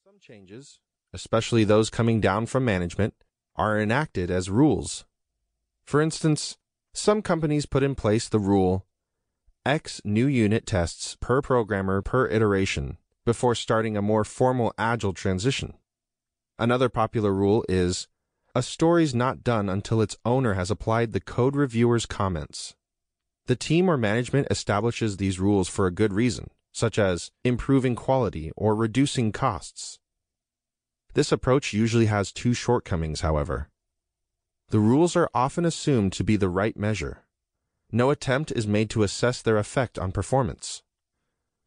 Some changes, especially those coming down from management, are enacted as rules. For instance, some companies put in place the rule X new unit tests per programmer per iteration before starting a more formal Agile transition. Another popular rule is a story's not done until its owner has applied the code reviewer's comments. The team or management establishes these rules for a good reason, such as improving quality or reducing costs. This approach usually has two shortcomings, however. The rules are often assumed to be the right measure. No attempt is made to assess their effect on performance.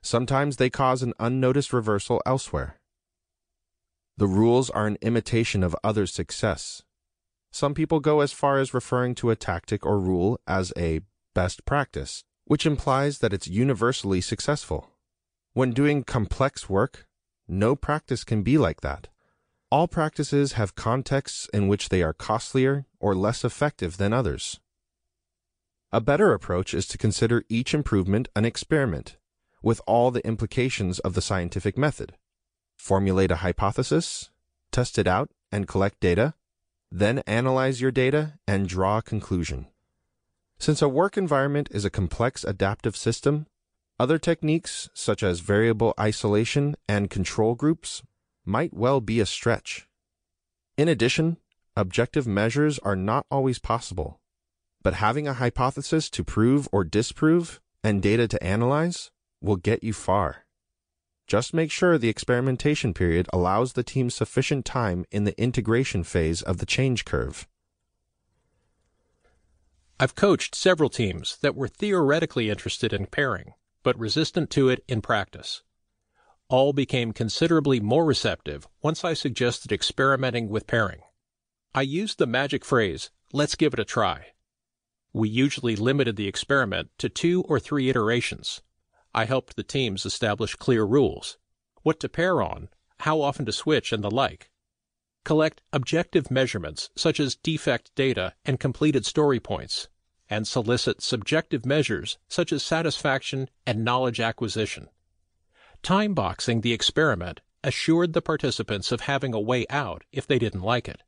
Sometimes they cause an unnoticed reversal elsewhere. The rules are an imitation of others' success. Some people go as far as referring to a tactic or rule as a best practice, which implies that it's universally successful. When doing complex work, no practice can be like that. All practices have contexts in which they are costlier or less effective than others. A better approach is to consider each improvement an experiment, with all the implications of the scientific method. Formulate a hypothesis, test it out and collect data, then analyze your data and draw a conclusion. Since a work environment is a complex adaptive system, other techniques such as variable isolation and control groups might well be a stretch. In addition, objective measures are not always possible, but having a hypothesis to prove or disprove and data to analyze will get you far. Just make sure the experimentation period allows the team sufficient time in the integration phase of the change curve. I've coached several teams that were theoretically interested in pairing, but resistant to it in practice. All became considerably more receptive once I suggested experimenting with pairing. I used the magic phrase, "Let's give it a try." We usually limited the experiment to 2 or 3 iterations. I helped the teams establish clear rules, what to pair on, how often to switch, and the like. Collect objective measurements such as defect data and completed story points, and solicit subjective measures such as satisfaction and knowledge acquisition. Time-boxing the experiment assured the participants of having a way out if they didn't like it.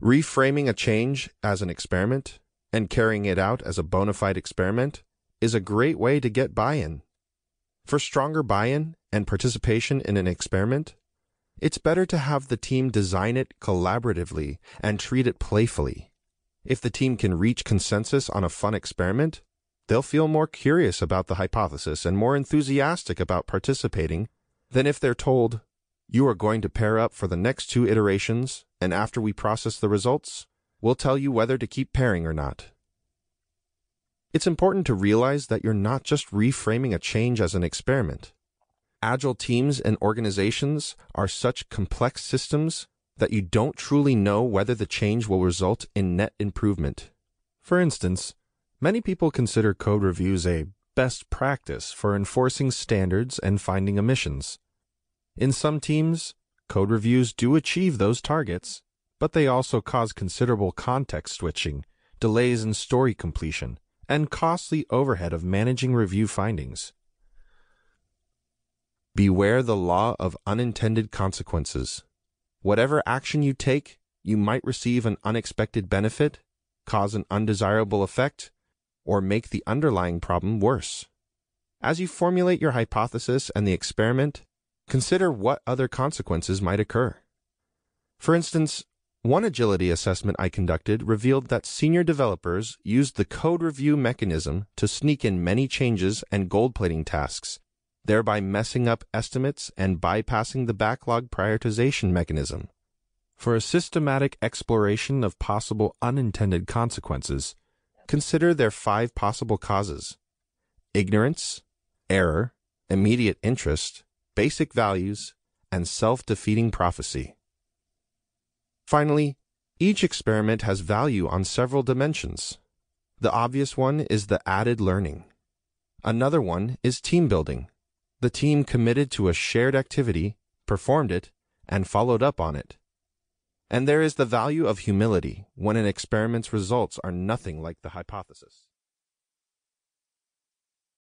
Reframing a change as an experiment and carrying it out as a bona fide experiment is a great way to get buy-in. For stronger buy-in and participation in an experiment, it's better to have the team design it collaboratively and treat it playfully. If the team can reach consensus on a fun experiment, they'll feel more curious about the hypothesis and more enthusiastic about participating than if they're told, "You are going to pair up for the next 2 iterations, and after we process the results, we'll tell you whether to keep pairing or not." It's important to realize that you're not just reframing a change as an experiment. Agile teams and organizations are such complex systems that you don't truly know whether the change will result in net improvement. For instance, many people consider code reviews a best practice for enforcing standards and finding omissions. In some teams, code reviews do achieve those targets, but they also cause considerable context switching, delays in story completion, and costly overhead of managing review findings. Beware the law of unintended consequences. Whatever action you take, you might receive an unexpected benefit, cause an undesirable effect, or make the underlying problem worse. As you formulate your hypothesis and the experiment, consider what other consequences might occur. For instance, one agility assessment I conducted revealed that senior developers used the code review mechanism to sneak in many changes and gold-plating tasks, thereby messing up estimates and bypassing the backlog prioritization mechanism. For a systematic exploration of possible unintended consequences, consider their 5 possible causes: ignorance, error, immediate interest, basic values, and self-defeating prophecy. Finally, each experiment has value on several dimensions. The obvious one is the added learning. Another one is team building. The team committed to a shared activity, performed it, and followed up on it. And there is the value of humility when an experiment's results are nothing like the hypothesis.